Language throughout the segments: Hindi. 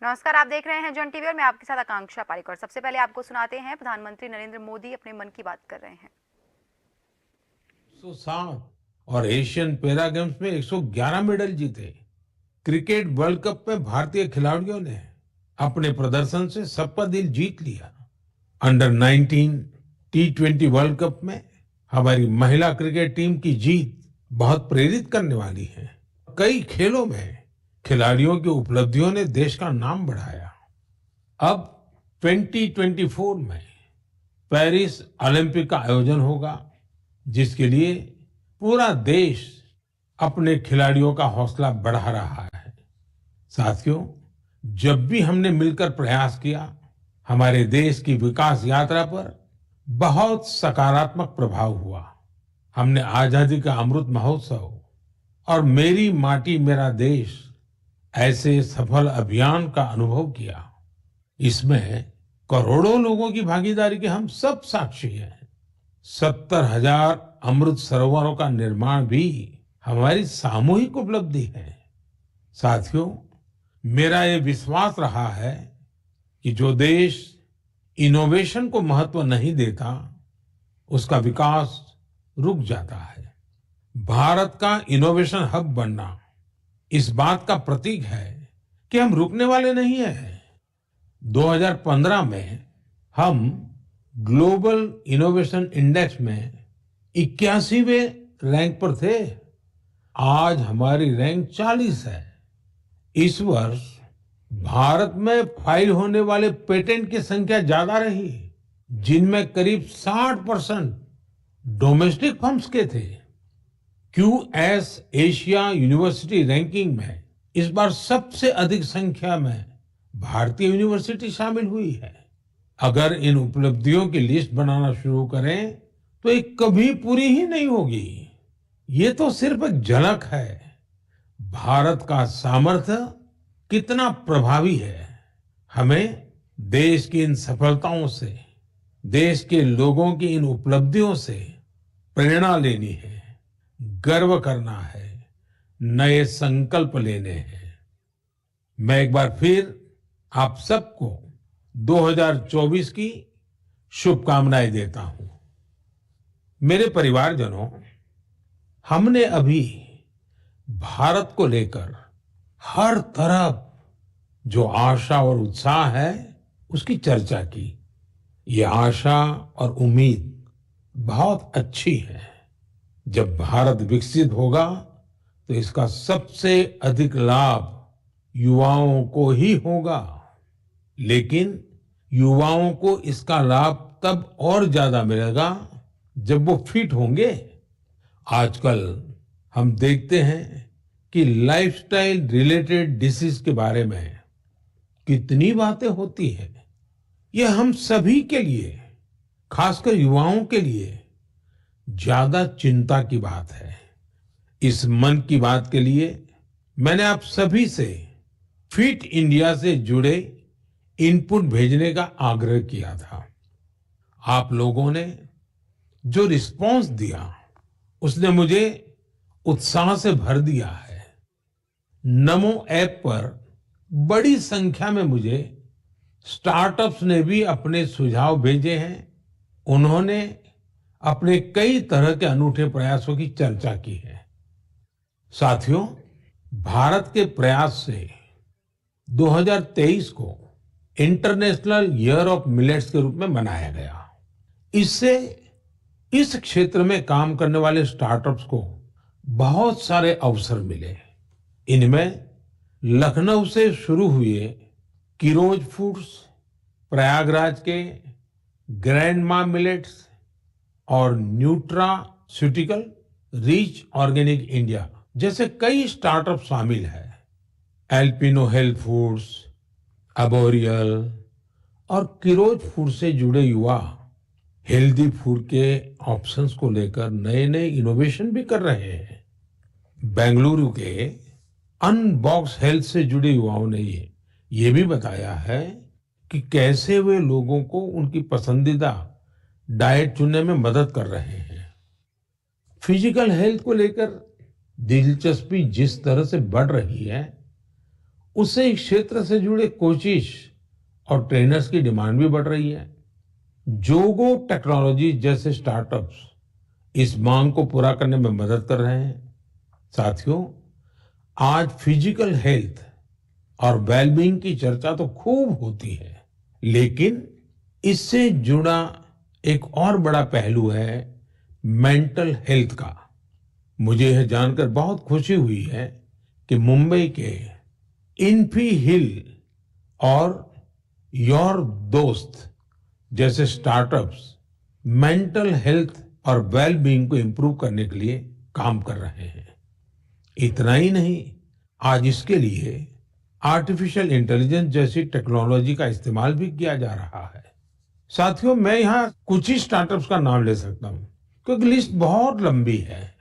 नमस्कार, आप देख रहे हैं जन टीवी और मैं आपके साथ आकांक्षा पारिकर। सबसे पहले आपको सुनाते हैं प्रधानमंत्री नरेंद्र मोदी अपने मन की बात कर रहे हैं। 160 और एशियन पैरा गेम्स में 111 मेडल जीते। क्रिकेट वर्ल्ड कप में भारतीय खिलाड़ियों ने अपने प्रदर्शन से सबका दिल जीत लिया। अंडर 19 T20 वर्ल्ड कप में हमारी महिला क्रिकेट टीम की जीत बहुत प्रेरित करने वाली है। कई खेलों में खिलाड़ियों की उपलब्धियों ने देश का नाम बढ़ाया। अब 2024 में पेरिस ओलंपिक का आयोजन होगा, जिसके लिए पूरा देश अपने खिलाड़ियों का हौसला बढ़ा रहा है। साथियों, जब भी हमने मिलकर प्रयास किया, हमारे देश की विकास यात्रा पर बहुत सकारात्मक प्रभाव हुआ। हमने आजादी का अमृत महोत्सव और मेरी माटी मेरा देश ऐसे सफल अभियान का अनुभव किया। इसमें करोड़ों लोगों की भागीदारी के हम सब साक्षी हैं। 70,000 अमृत सरोवरों का निर्माण भी हमारी सामूहिक उपलब्धि है। साथियों, मेरा ये विश्वास रहा है कि जो देश इनोवेशन को महत्व नहीं देता, उसका विकास रुक जाता है। भारत का इनोवेशन हब बनना इस बात का प्रतीक है कि हम रुकने वाले नहीं हैं। 2015 में हम ग्लोबल इनोवेशन इंडेक्स में 81वें रैंक पर थे। आज हमारी रैंक 40 है। इस वर्ष भारत में फाइल होने वाले पेटेंट की संख्या ज्यादा रही, जिनमें करीब 60% डोमेस्टिक फर्म्स के थे। QS एशिया यूनिवर्सिटी रैंकिंग में इस बार सबसे अधिक संख्या में भारतीय यूनिवर्सिटी शामिल हुई है। अगर इन उपलब्धियों की लिस्ट बनाना शुरू करें तो ये कभी पूरी ही नहीं होगी। ये तो सिर्फ एक झलक है। भारत का सामर्थ्य कितना प्रभावी है। हमें देश की इन सफलताओं से, देश के लोगों की इन उपलब्धियों से प्रेरणा लेनी है, गर्व करना है, नए संकल्प लेने हैं। मैं एक बार फिर आप सबको 2024 की शुभकामनाएं देता हूं। मेरे परिवारजनों, हमने अभी भारत को लेकर हर तरफ जो आशा और उत्साह है, उसकी चर्चा की। ये आशा और उम्मीद बहुत अच्छी है। जब भारत विकसित होगा तो इसका सबसे अधिक लाभ युवाओं को ही होगा। लेकिन युवाओं को इसका लाभ तब और ज्यादा मिलेगा जब वो फिट होंगे। आजकल हम देखते हैं कि लाइफस्टाइल रिलेटेड डिसीज के बारे में कितनी बातें होती हैं। ये हम सभी के लिए, खासकर युवाओं के लिए ज्यादा चिंता की बात है। इस मन की बात के लिए मैंने आप सभी से फिट इंडिया से जुड़े इनपुट भेजने का आग्रह किया था। आप लोगों ने जो रिस्पांस दिया, उसने मुझे उत्साह से भर दिया है। नमो ऐप पर बड़ी संख्या में मुझे स्टार्टअप्स ने भी अपने सुझाव भेजे हैं। उन्होंने अपने कई तरह के अनूठे प्रयासों की चर्चा की है। साथियों, भारत के प्रयास से 2023 को इंटरनेशनल ईयर ऑफ मिलेट्स के रूप में मनाया गया। इससे इस क्षेत्र में काम करने वाले स्टार्टअप्स को बहुत सारे अवसर मिले। इनमें लखनऊ से शुरू हुए किरोज फूड्स, प्रयागराज के ग्रैंडमा मिलेट्स और न्यूट्रास्यूटिकल रिच ऑर्गेनिक इंडिया जैसे कई स्टार्टअप शामिल है। एल्पिनो हेल्थ फूड्स, अबोरियल और किरोज फूड से जुड़े युवा हेल्दी फूड के ऑप्शंस को लेकर नए नए इनोवेशन भी कर रहे हैं। बेंगलुरु के अनबॉक्स हेल्थ से जुड़े युवाओं ने ये भी बताया है कि कैसे वे लोगों को उनकी पसंदीदा डाइट चुनने में मदद कर रहे हैं। फिजिकल हेल्थ को लेकर दिलचस्पी जिस तरह से बढ़ रही है, उससे इस क्षेत्र से जुड़े कोचिज और ट्रेनर्स की डिमांड भी बढ़ रही है। जोगो टेक्नोलॉजी जैसे स्टार्टअप्स इस मांग को पूरा करने में मदद कर रहे हैं। साथियों, आज फिजिकल हेल्थ और वेलबींग की चर्चा तो खूब होती है, लेकिन इससे जुड़ा एक और बड़ा पहलू है मेंटल हेल्थ का। मुझे यह जानकर बहुत खुशी हुई है कि मुंबई के इन्फी हिल और योर दोस्त जैसे स्टार्टअप्स मेंटल हेल्थ और वेलबींग को इंप्रूव करने के लिए काम कर रहे हैं। इतना ही नहीं, आज इसके लिए आर्टिफिशियल इंटेलिजेंस जैसी टेक्नोलॉजी का इस्तेमाल भी किया जा रहा है। साथियों, मैं यहाँ कुछ ही स्टार्टअप्स का नाम ले सकता हूँ क्योंकि लिस्ट बहुत लंबी है।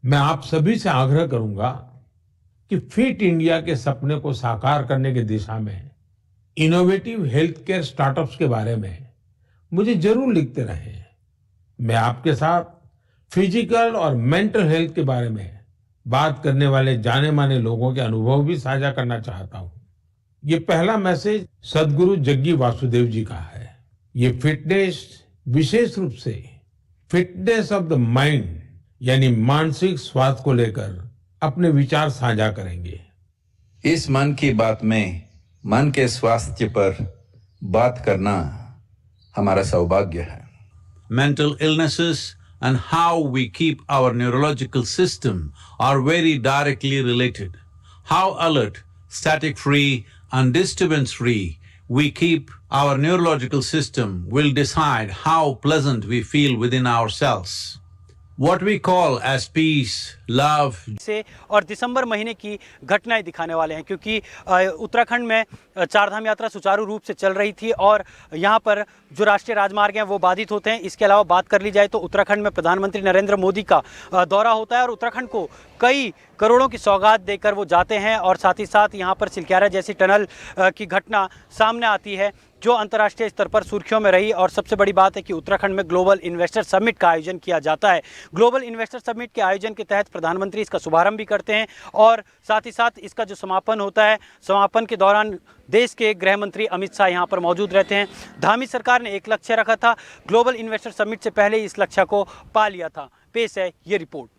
मैं आप सभी से आग्रह करूंगा कि फिट इंडिया के सपने को साकार करने की दिशा में इनोवेटिव हेल्थ केयर स्टार्टअप्स के बारे में मुझे जरूर लिखते रहें। मैं आपके साथ फिजिकल और मेंटल हेल्थ के बारे में बात करने वाले जाने माने लोगों के अनुभव भी साझा करना चाहता हूँ। ये पहला मैसेज सदगुरु जग्गी वासुदेव जी का है। ये फिटनेस विशेष रूप से फिटनेस ऑफ द माइंड यानी मानसिक स्वास्थ्य को लेकर अपने विचार साझा करेंगे। इस मन की बात में मन के स्वास्थ्य पर बात करना हमारा सौभाग्य है। Mental illnesses and how we keep our neurological system are very directly related. How alert, static-free and disturbance-free we keep our neurological system will decide how pleasant we feel within ourselves. What we call as peace, love, से और दिसंबर महीने की घटनाएं दिखाने वाले हैं, क्योंकि उत्तराखंड में चारधाम यात्रा सुचारू रूप से चल रही थी और यहाँ पर जो राष्ट्रीय राजमार्ग हैं वो बाधित होते हैं। इसके अलावा बात कर ली जाए तो उत्तराखंड में प्रधानमंत्री नरेंद्र मोदी का दौरा होता है और उत्तराखंड को कई करोड़ों की सौगात देकर वो जाते हैं और साथ ही साथ यहाँ पर सिलक्यारा जैसी टनल की घटना सामने आती है जो अंतर्राष्ट्रीय स्तर पर सुर्खियों में रही। और सबसे बड़ी बात है कि उत्तराखंड में ग्लोबल इन्वेस्टर समिट का आयोजन किया जाता है। ग्लोबल इन्वेस्टर समिट के आयोजन के तहत प्रधानमंत्री इसका शुभारंभ भी करते हैं और साथ ही साथ इसका जो समापन होता है, समापन के दौरान देश के गृह मंत्री अमित शाह यहाँ पर मौजूद रहते हैं। धामी सरकार ने एक लक्ष्य रखा था, ग्लोबल इन्वेस्टर समिट से पहले इस लक्ष्य को पा लिया था। पेश है ये रिपोर्ट।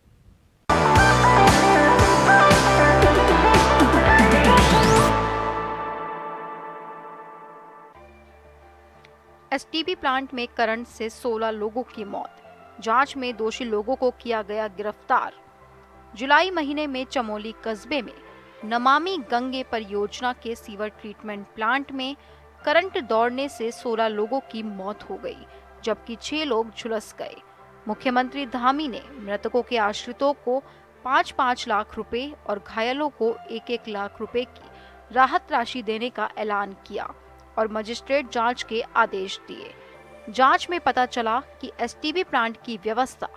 एसटीपी प्लांट में करंट से 16 लोगों की मौत, जांच में दोषी लोगों को किया गया गिरफ्तार। जुलाई महीने में चमोली कस्बे में नमामि गंगे परियोजना के सीवर ट्रीटमेंट प्लांट में करंट दौड़ने से 16 लोगों की मौत हो गई, जबकि 6 लोग झुलस गए। मुख्यमंत्री धामी ने मृतकों के आश्रितों को 5-5 लाख रुपए और घायलों को 1-1 लाख रुपए की राहत राशि देने का ऐलान किया और मजिस्ट्रेट जांच के आदेश दिए। जांच में पता चला कि एसटीबी प्लांट की व्यवस्था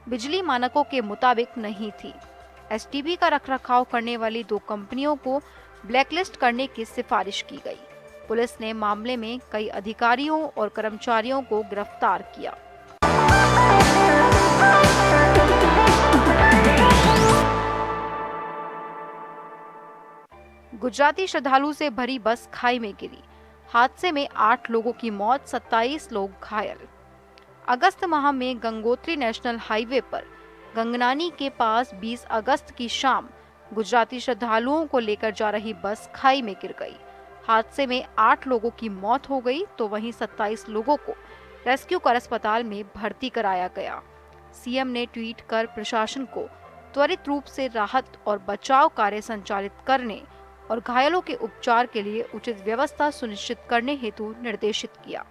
बिजली मानकों के मुताबिक नहीं थी। एसटीबी का रखरखाव करने वाली 2 कंपनियों को ब्लैकलिस्ट करने की सिफारिश की गई। पुलिस ने मामले में कई अधिकारियों और कर्मचारियों को गिरफ्तार किया। गुजराती श्रद्धालु से भरी बस खाई में गिरी, हादसे में 8 लोगों की मौत, 27 लोग घायल। अगस्त माह में गंगोत्री नेशनल हाईवे पर गंगनानी के पास 20 अगस्त की शाम गुजराती श्रद्धालुओं को लेकर जा रही बस खाई में गिर गई। हादसे में 8 लोगों की मौत हो गई तो वहीं 27 लोगों को रेस्क्यू कर अस्पताल में भर्ती कराया गया। सीएम ने ट्वीट कर प्रशासन को त्वरित रूप से राहत और बचाव कार्य संचालित करने और घायलों के उपचार के लिए उचित व्यवस्था सुनिश्चित करने हेतु निर्देशित किया।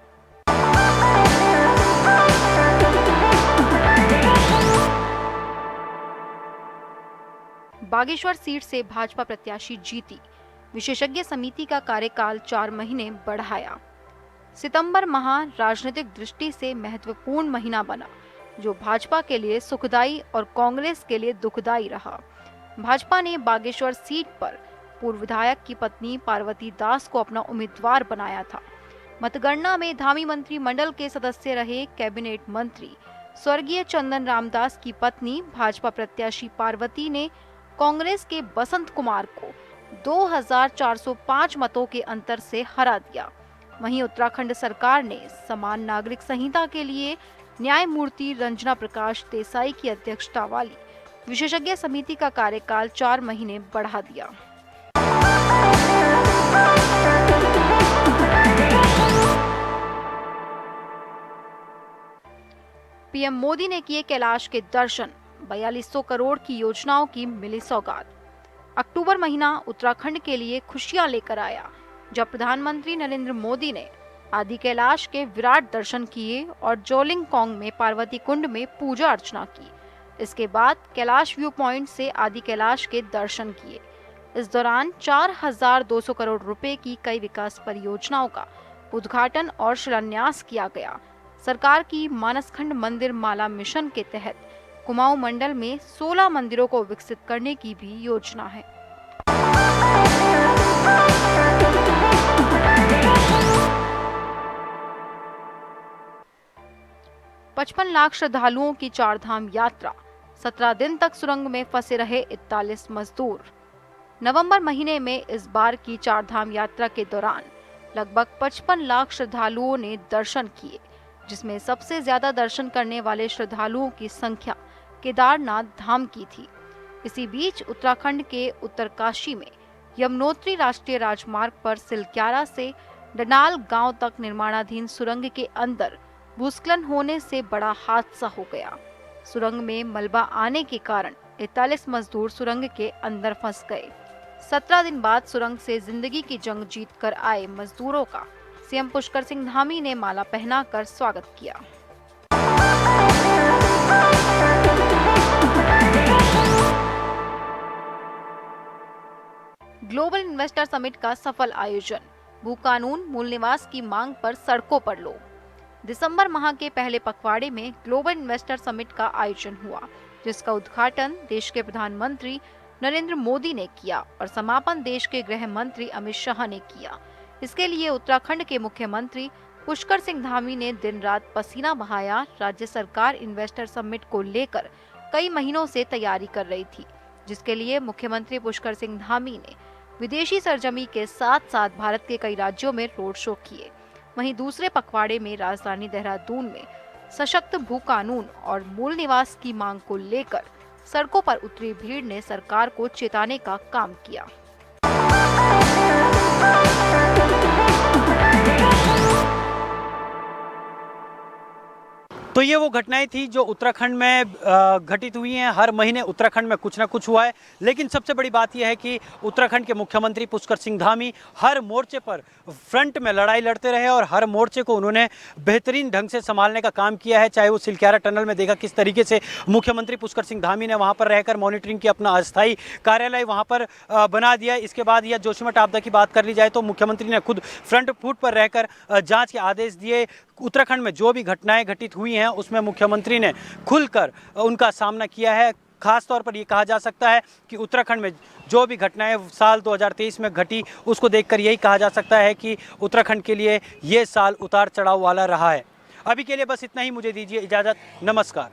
बागेश्वर सीट से भाजपा प्रत्याशी जीती, विशेषज्ञ समिति का कार्यकाल 4 महीने बढ़ाया। सितंबर माह राजनीतिक दृष्टि से महत्वपूर्ण महीना बना, जो भाजपा के लिए सुखदायी और कांग्रेस के लिए दुखदायी रहा। भाजपा ने बागेश्वर सीट पर पूर्व विधायक की पत्नी पार्वती दास को अपना उम्मीदवार बनाया था। मतगणना में धामी मंत्रिमंडल के सदस्य रहे कैबिनेट मंत्री स्वर्गीय चंदन रामदास की पत्नी भाजपा प्रत्याशी पार्वती ने कांग्रेस के बसंत कुमार को 2405 मतों के अंतर से हरा दिया। वहीं उत्तराखंड सरकार ने समान नागरिक संहिता के लिए न्यायमूर्ति रंजना प्रकाश देसाई की अध्यक्षता वाली विशेषज्ञ समिति का कार्यकाल 4 महीने बढ़ा दिया। पीएम मोदी ने किए कैलाश के दर्शन, 4200 करोड़ की योजनाओं की मिली सौगात। अक्टूबर महीना उत्तराखंड के लिए खुशियां लेकर आया, जब प्रधानमंत्री नरेंद्र मोदी ने आदि कैलाश के विराट दर्शन किए और जोलिंग कोंग में पार्वती कुंड में पूजा अर्चना की। इसके बाद कैलाश व्यू पॉइंट से आदि कैलाश के दर्शन किए। इस दौरान 4200 करोड़ रुपए की कई विकास परियोजनाओं का उद्घाटन और शिलान्यास किया गया। सरकार की मानसखंड मंदिर माला मिशन के तहत कुमाऊं मंडल में 16 मंदिरों को विकसित करने की भी योजना है। पचपन लाख श्रद्धालुओं की चारधाम यात्रा, 17 दिन तक सुरंग में फंसे रहे 41 मजदूर। नवंबर महीने में इस बार की चारधाम यात्रा के दौरान लगभग 55 लाख श्रद्धालुओं ने दर्शन किए, जिसमें सबसे ज्यादा दर्शन करने वाले श्रद्धालुओं की संख्या केदारनाथ धाम की थी। इसी बीच उत्तराखंड के उत्तरकाशी में यमुनोत्री राष्ट्रीय राजमार्ग पर सिलक्यारा से डनाल गांव तक निर्माणाधीन सुरंग के अंदर भूस्खलन होने से बड़ा हादसा हो गया। सुरंग में मलबा आने के कारण 41 मजदूर सुरंग के अंदर फंस गए। 17 दिन बाद सुरंग से जिंदगी की जंग जीत कर आए मजदूरों का सीएम पुष्कर सिंह धामी ने माला पहनाकर स्वागत किया। ग्लोबल इन्वेस्टर समिट का सफल आयोजन, भू कानून मूल निवास की मांग पर सड़कों पर लोग। दिसंबर माह के पहले पखवाड़े में ग्लोबल इन्वेस्टर समिट का आयोजन हुआ, जिसका उद्घाटन देश के प्रधानमंत्री नरेंद्र मोदी ने किया और समापन देश के गृह मंत्री अमित शाह ने किया। इसके लिए उत्तराखंड के मुख्यमंत्री पुष्कर सिंह धामी ने दिन रात पसीना बहाया। राज्य सरकार इन्वेस्टर समिट को लेकर कई महीनों से तैयारी कर रही थी, जिसके लिए मुख्यमंत्री पुष्कर सिंह धामी ने विदेशी सरजमी के साथ साथ भारत के कई राज्यों में रोड शो किए। वहीं दूसरे पखवाड़े में राजधानी देहरादून में सशक्त भू कानून और मूल निवास की मांग को लेकर सड़कों पर उतरी भीड़ ने सरकार को चेताने का काम किया। तो ये वो घटनाएं थी जो उत्तराखंड में घटित हुई हैं। हर महीने उत्तराखंड में कुछ ना कुछ हुआ है, लेकिन सबसे बड़ी बात यह है कि उत्तराखंड के मुख्यमंत्री पुष्कर सिंह धामी हर मोर्चे पर फ्रंट में लड़ाई लड़ते रहे और हर मोर्चे को उन्होंने बेहतरीन ढंग से संभालने का काम किया है। चाहे वो सिलक्यारा टनल में देखा किस तरीके से मुख्यमंत्री पुष्कर सिंह धामी ने वहाँ पर रहकर मॉनिटरिंग की, अपना अस्थायी कार्यालय वहाँ पर बना दिया। इसके बाद यह जोशीमठ आपदा की बात कर ली जाए तो मुख्यमंत्री ने खुद फ्रंट फुट पर रहकर जाँच के आदेश दिए। उत्तराखंड में जो भी घटनाएं घटित हुई हैं उसमें मुख्यमंत्री ने खुलकर उनका सामना किया है। खास तौर पर ये कहा जा सकता है कि उत्तराखंड में जो भी घटनाएं साल 2023 में घटी उसको देखकर यही कहा जा सकता है कि उत्तराखंड के लिए ये साल उतार चढ़ाव वाला रहा है। अभी के लिए बस इतना ही, मुझे दीजिए इजाजत, नमस्कार।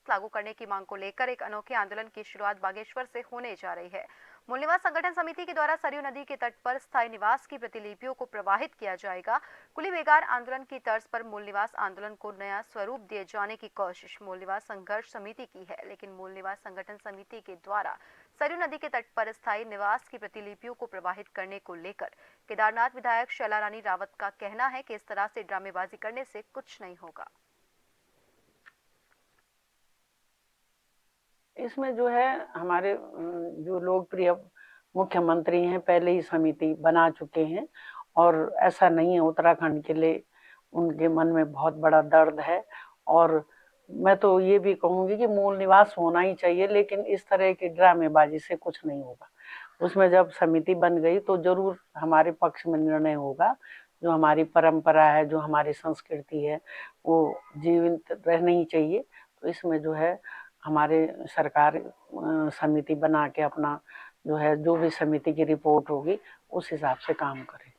लागू करने की मांग को लेकर एक अनोखे आंदोलन की शुरुआत बागेश्वर से होने जा रही है। मूल निवास संगठन समिति के द्वारा सरयू नदी के तट पर स्थायी निवास की प्रतिलिपियों को प्रवाहित किया जाएगा। कुली बेगार आंदोलन की तर्ज पर मूल निवास आंदोलन को नया स्वरूप दिए जाने की कोशिश मूल निवास संघर्ष समिति की है, लेकिन मूल निवास संगठन समिति के द्वारा सरयू नदी के तट पर स्थायी निवास की प्रतिलिपियों को प्रवाहित करने को लेकर केदारनाथ विधायक शैला रानी रावत का कहना है कि इस तरह से ड्रामेबाजी करने से कुछ नहीं होगा। इसमें जो है हमारे जो लोकप्रिय मुख्यमंत्री हैं पहले ही समिति बना चुके हैं और ऐसा नहीं है। उत्तराखंड के लिए उनके मन में बहुत बड़ा दर्द है और मैं तो ये भी कहूँगी कि मूल निवास होना ही चाहिए, लेकिन इस तरह की ड्रामेबाजी से कुछ नहीं होगा। उसमें जब समिति बन गई तो जरूर हमारे पक्ष में निर्णय होगा। जो हमारी परंपरा है, जो हमारी संस्कृति है, वो जीवित रहनी ही चाहिए। तो इसमें जो है हमारे सरकार समिति बना के अपना जो है, जो भी समिति की रिपोर्ट होगी उस हिसाब से काम करे।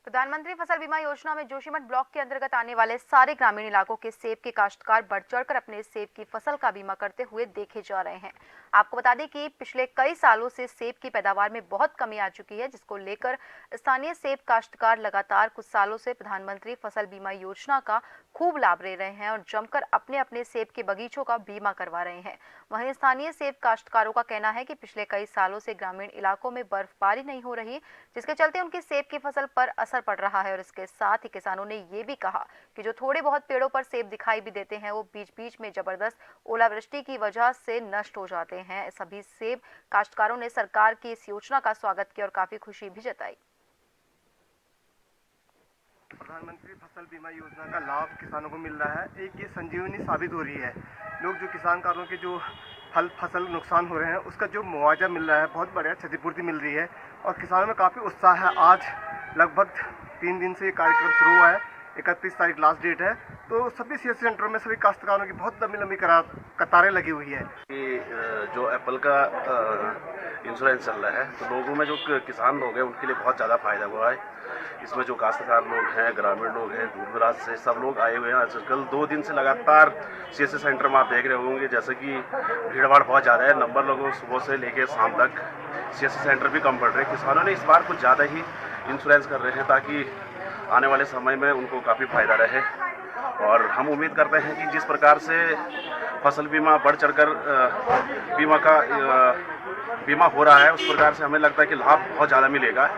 प्रधानमंत्री फसल बीमा योजना में जोशीमठ ब्लॉक के अंतर्गत आने वाले सारे ग्रामीण इलाकों के सेब के काश्तकार बढ़ चढ़कर अपने सेब की फसल का बीमा करते हुए देखे जा रहे हैं। आपको बता दें कि पिछले कई सालों से सेब की पैदावार में बहुत कमी आ चुकी है, जिसको लेकर स्थानीय सेब काश्तकार लगातार कुछ सालों से प्रधानमंत्री फसल बीमा योजना का खूब लाभ ले रहे हैं और जमकर अपने अपने सेब के बगीचों का बीमा करवा रहे हैं। वहीं स्थानीय सेब काश्तकारों का कहना है कि पिछले कई सालों से ग्रामीण इलाकों में बर्फबारी नहीं हो रही, जिसके चलते उनकी सेब की फसल पर असर पड़ रहा है। और इसके साथ ही किसानों ने ये भी कहा कि जो थोड़े बहुत पेड़ों पर सेब दिखाई भी देते हैं, वो बीच बीच में जबरदस्त ओलावृष्टि की वजह से नष्ट हो जाते हैं। सभी सेब काश्तकारों ने सरकार की इस योजना का स्वागत किया और काफी खुशी भी जताई। प्रधानमंत्री फसल बीमा योजना का लाभ किसानों को मिल रहा है। एक ये संजीवनी साबित हो रही है। लोग जो किसानकारों के जो फसल नुकसान हो रहे हैं उसका जो मुआवजा मिल रहा है, बहुत बढ़िया क्षतिपूर्ति मिल रही है और किसानों में काफ़ी उत्साह है। आज लगभग 3 दिन से ये कार्यक्रम शुरू हुआ है। 31 तारीख लास्ट डेट है। तो सभी सीएससी सेंटरों में सभी काश्तकारों की बहुत लंबी लंबी कतारें लगी हुई है। जो एप्पल का इंश्योरेंस चल रहा है तो लोगों में जो किसान लोग हैं उनके लिए बहुत ज़्यादा फायदा हुआ है। इसमें जो काश्तकार लोग हैं, ग्रामीण लोग हैं, दूर दराज से सब लोग आए हुए हैं। आजकल 2 दिन से लगातार सीएससी सेंटर में आप देख रहे होंगे जैसे कि भीड़ भाड़ बहुत ज़्यादा है। नंबर लोगों सुबह से लेकर शाम तक सीएससी सेंटर भी कम पड़ रहे हैं। किसानों ने इस बार कुछ ज़्यादा ही इंश्योरेंस कर रहे हैं ताकि आने वाले समय में उनको काफ़ी फायदा रहे। और हम उम्मीद करते हैं कि जिस प्रकार से फसल बीमा बढ़ चढ़कर बीमा हो रहा है, उस प्रकार से हमें लगता है कि लाभ बहुत ज़्यादा मिलेगा।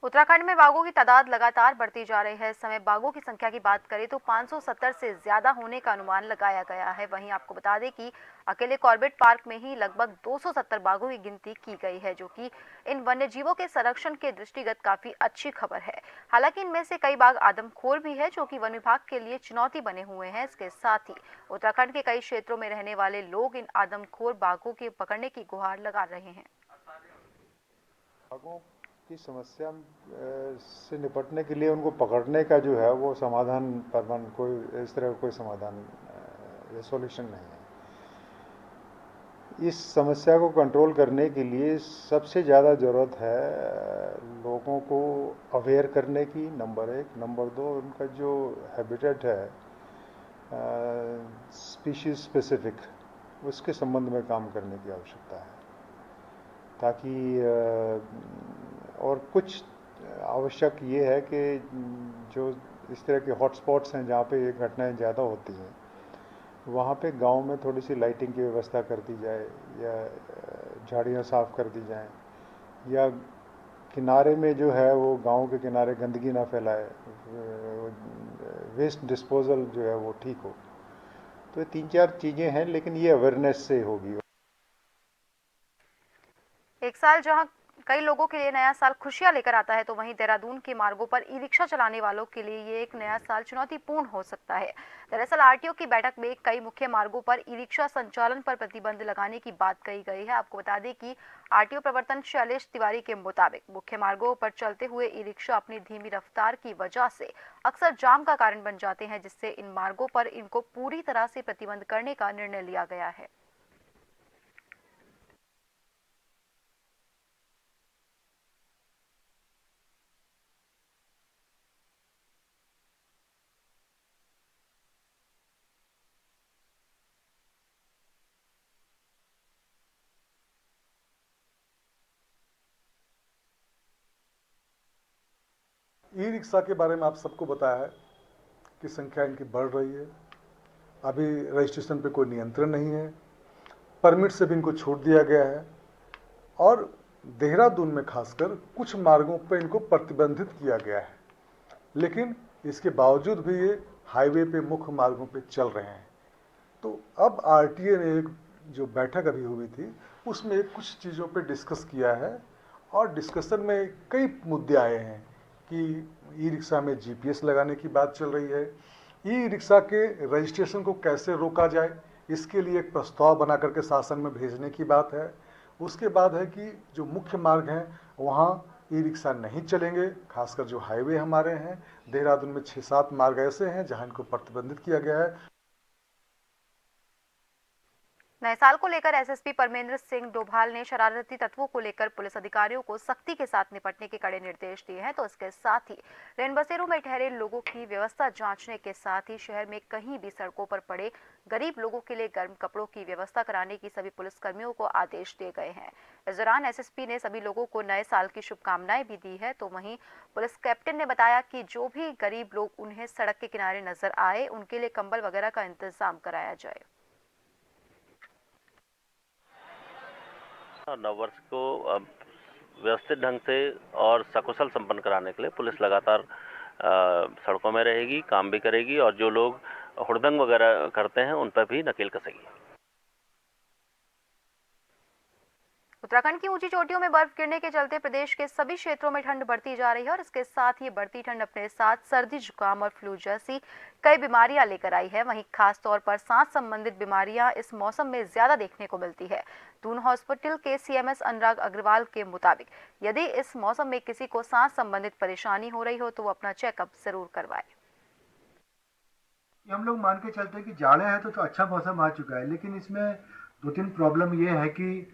उत्तराखंड में बाघों की तादाद लगातार बढ़ती जा रही है। इस समय बाघों की संख्या की बात करें तो 570 से ज्यादा होने का अनुमान लगाया गया है। वहीं आपको बता दें कि अकेले कॉर्बेट पार्क में ही लगभग 270 बाघों की गिनती की गई है, जो कि इन वन्यजीवों के संरक्षण के दृष्टिगत काफी अच्छी खबर है। हालांकि इनमें से कई बाघ आदमखोर भी है, जो कि वन विभाग के लिए चुनौती बने हुए हैं। इसके साथ ही उत्तराखंड के कई क्षेत्रों में रहने वाले लोग इन आदमखोर बाघों के पकड़ने की गुहार लगा रहे हैं। की समस्या से निपटने के लिए उनको पकड़ने का जो है वो समाधान परमानेंट कोई इस तरह का कोई समाधान या सॉल्यूशन नहीं है। इस समस्या को कंट्रोल करने के लिए सबसे ज़्यादा ज़रूरत है लोगों को अवेयर करने की, नंबर 1। नंबर 2, उनका जो हैबिटेट है स्पीशीज स्पेसिफिक, उसके संबंध में काम करने की आवश्यकता है ताकि और कुछ आवश्यक ये है कि जो इस तरह के हॉटस्पॉट्स हैं जहाँ पे ये घटनाएं ज़्यादा होती हैं, वहाँ पे गांव में थोड़ी सी लाइटिंग की व्यवस्था कर दी जाए या झाड़ियाँ साफ़ कर दी जाएं या किनारे में जो है वो गांव के किनारे गंदगी ना फैलाए, वेस्ट डिस्पोजल जो है वो ठीक हो। तो ये 3-4 चीज़ें हैं, लेकिन ये अवेयरनेस से होगी। एक साल जहां कई लोगों के लिए नया साल खुशियां लेकर आता है, तो वहीं देहरादून के मार्गों पर ई रिक्शा चलाने वालों के लिए ये एक नया साल चुनौतीपूर्ण हो सकता है। दरअसल आरटीओ की बैठक में कई मुख्य मार्गों पर ई रिक्शा संचालन पर प्रतिबंध लगाने की बात कही गई है। आपको बता दें कि आरटीओ प्रवर्तन शैलेश तिवारी के मुताबिक मुख्य मार्गों पर चलते हुए ई रिक्शा अपनी धीमी रफ्तार की वजह से अक्सर जाम का कारण बन जाते हैं, जिससे इन मार्गों पर इनको पूरी तरह से प्रतिबंध करने का निर्णय लिया गया है। ई रिक्शा के बारे में आप सबको बताया है कि संख्या इनकी बढ़ रही है। अभी रजिस्ट्रेशन पे कोई नियंत्रण नहीं है, परमिट से भी इनको छूट दिया गया है और देहरादून में खासकर कुछ मार्गों पर इनको प्रतिबंधित किया गया है। लेकिन इसके बावजूद भी ये हाईवे पे मुख्य मार्गों पे चल रहे हैं। तो अब आरटीए ने एक जो बैठक अभी हुई थी उसमें कुछ चीज़ों पे डिस्कस किया है और डिस्कशन में कई मुद्दे आए हैं कि ई रिक्शा में जीपीएस लगाने की बात चल रही है, ई रिक्शा के रजिस्ट्रेशन को कैसे रोका जाए, इसके लिए एक प्रस्ताव बना करके शासन में भेजने की बात है। उसके बाद है कि जो मुख्य मार्ग हैं वहाँ ई रिक्शा नहीं चलेंगे, खासकर जो हाईवे हमारे हैं। देहरादून में 6-7 मार्ग ऐसे हैं जहाँ इनको प्रतिबंधित किया गया है। नए साल को लेकर एसएसपी परमेंद्र सिंह डोभाल ने शरारती तत्वों को लेकर पुलिस अधिकारियों को सख्ती के साथ निपटने के कड़े निर्देश दिए हैं। तो इसके साथ ही रेनबसेरों में ठहरे लोगों की व्यवस्था जांचने के साथ ही शहर में कहीं भी सड़कों पर पड़े गरीब लोगों के लिए गर्म कपड़ों की व्यवस्था कराने की सभी पुलिसकर्मियों को आदेश दिए गए हैं। इस दौरान एसएसपी ने सभी लोगों को नए साल की शुभकामनाएं भी दी है। तो वहीं पुलिस कैप्टन ने बताया कि जो भी गरीब लोग उन्हें सड़क के किनारे नजर आए उनके लिए कंबल वगैरह का इंतजाम कराया जाए। नववर्ष को व्यवस्थित ढंग से और सकुशल संपन्न कराने के लिए पुलिस लगातार सड़कों में रहेगी, काम भी करेगी और जो लोग हुड़दंग वगैरह करते हैं उन पर भी नकेल कसेगी। उत्तराखंड की ऊंची चोटियों में बर्फ गिरने के चलते प्रदेश के सभी क्षेत्रों में ठंड बढ़ती जा रही है और इसके साथ ही बढ़ती ठंड अपने साथ सर्दी, जुकाम और फ्लू जैसी कई बीमारियां लेकर आई है। वहीं खास तौर पर सांस संबंधित बीमारियां इस मौसम में ज्यादा देखने को मिलती है। दून हॉस्पिटल के सीएमएस अनुराग अग्रवाल के मुताबिक यदि इस मौसम में किसी को सांस संबंधित परेशानी हो रही हो तो वो अपना चेकअप जरूर करवाए। हम लोग मान के चलते हैं कि जाड़ा है तो अच्छा मौसम आ चुका है, लेकिन इसमें 2-3 प्रॉब्लम ये है कि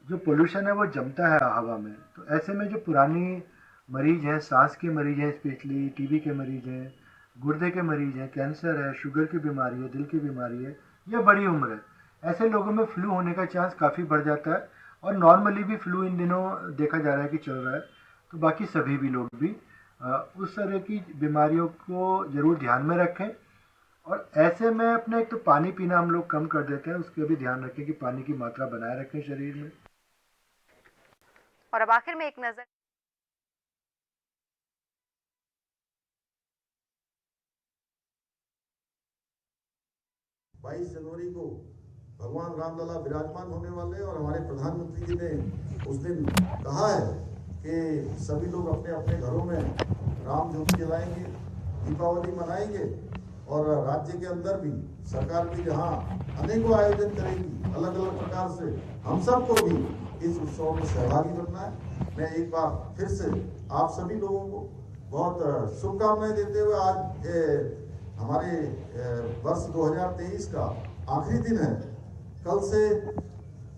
जो पोल्यूशन है वो जमता है हवा में। तो ऐसे में जो पुरानी मरीज हैं, सांस के मरीज हैं, स्पेशली टीबी के मरीज हैं, गुर्दे के मरीज हैं, कैंसर है, शुगर की बीमारी है, दिल की बीमारी है या बड़ी उम्र है, ऐसे लोगों में फ्लू होने का चांस काफ़ी बढ़ जाता है। और नॉर्मली भी फ्लू इन दिनों देखा जा रहा है कि चल रहा है। तो बाकी सभी भी लोग भी उस तरह की बीमारियों को ज़रूर ध्यान में रखें। और ऐसे में अपने एक तो पानी पीना हम लोग कम कर देते हैं, उसका भी ध्यान रखें कि पानी की मात्रा बनाए रखें शरीर में। और अब आखिर में एक नजर 22 जनवरी को भगवान रामलला विराजमान होने वाले और हमारे प्रधानमंत्री जी ने उस दिन कहा है कि सभी लोग अपने अपने घरों में राम ज्योति जलाएंगे, दीपावली मनाएंगे और राज्य के अंदर भी सरकार भी जहां अनेकों आयोजन करेगी अलग अलग प्रकार से, हम सबको भी इस उत्सव में सहभागी बनना है। मैं एक बार फिर से आप सभी लोगों को बहुत शुभकामनाएं देते हुए आज हमारे वर्ष 2023 का आखिरी दिन है। कल से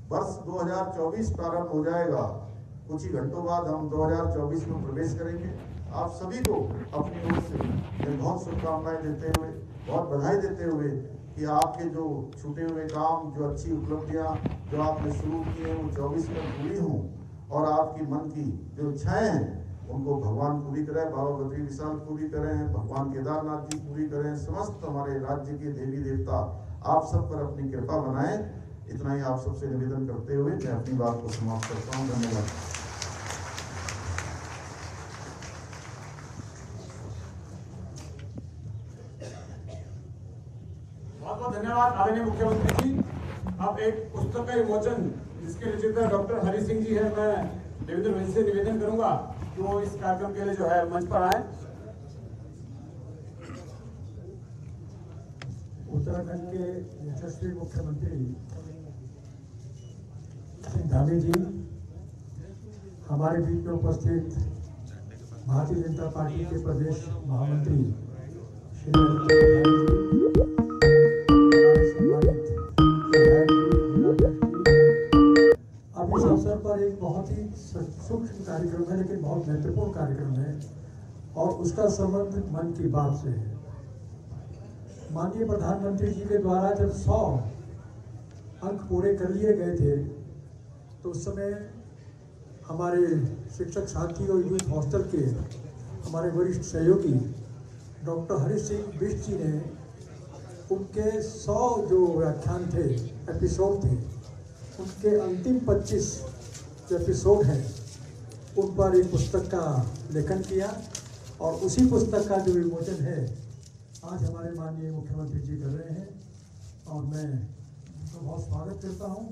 वर्ष 2024 प्रारंभ हो जाएगा। कुछ ही घंटों बाद हम 2024 में प्रवेश करेंगे। आप सभी को अपनी ओर से मैं बहुत शुभकामनाएं देते हुए, बहुत बधाई देते हुए कि आपके जो छूटे हुए काम, जो अच्छी उपलब्धियां जो आपने शुरू की हैं वो 24 में पूरी हों और आपकी मन की जो इच्छाएं हैं उनको भगवान पूरी करें, बाबा बद्री विशाल पूरी करें, भगवान केदारनाथ जी पूरी करें, समस्त हमारे राज्य के देवी देवता आप सब पर अपनी कृपा बनाएं। इतना ही आप सबसे निवेदन करते हुए मैं अपनी बात को समाप्त करता हूँ। धन्यवाद। बहुत बहुत धन्यवाद आदरणीय मुख्यमंत्री जी। अब एक पुस्तक का विमोचन जिसके रचयिता डॉक्टर हरि सिंह जी है, मैं देवेंद्र भाई से निवेदन करूंगा कि वो इस कार्यक्रम के लिए जो है मंच पर आए। उत्तराखंड के यशस्वी मुख्यमंत्री श्री धामी जी, हमारे बीच में उपस्थित भारतीय जनता पार्टी के प्रदेश महामंत्री श्री अब इस अवसर पर एक बहुत ही सूक्ष्म कार्यक्रम है लेकिन बहुत महत्वपूर्ण कार्यक्रम है और उसका संबंध मन की बात से है। माननीय प्रधानमंत्री जी के द्वारा जब 100 अंक पूरे कर लिए गए थे तो उस समय हमारे शिक्षक साथी और यूथ हॉस्टल के हमारे वरिष्ठ सहयोगी डॉक्टर हरि सिंह बिष्ट जी ने उनके 100 जो व्याख्यान थे, एपिसोड थे, उनके अंतिम 25 जो एपिसोड हैं उन पर एक पुस्तक का लेखन किया और उसी पुस्तक का जो विमोचन है आज हमारे माननीय मुख्यमंत्री जी कर रहे हैं और मैं उनका बहुत स्वागत करता हूं।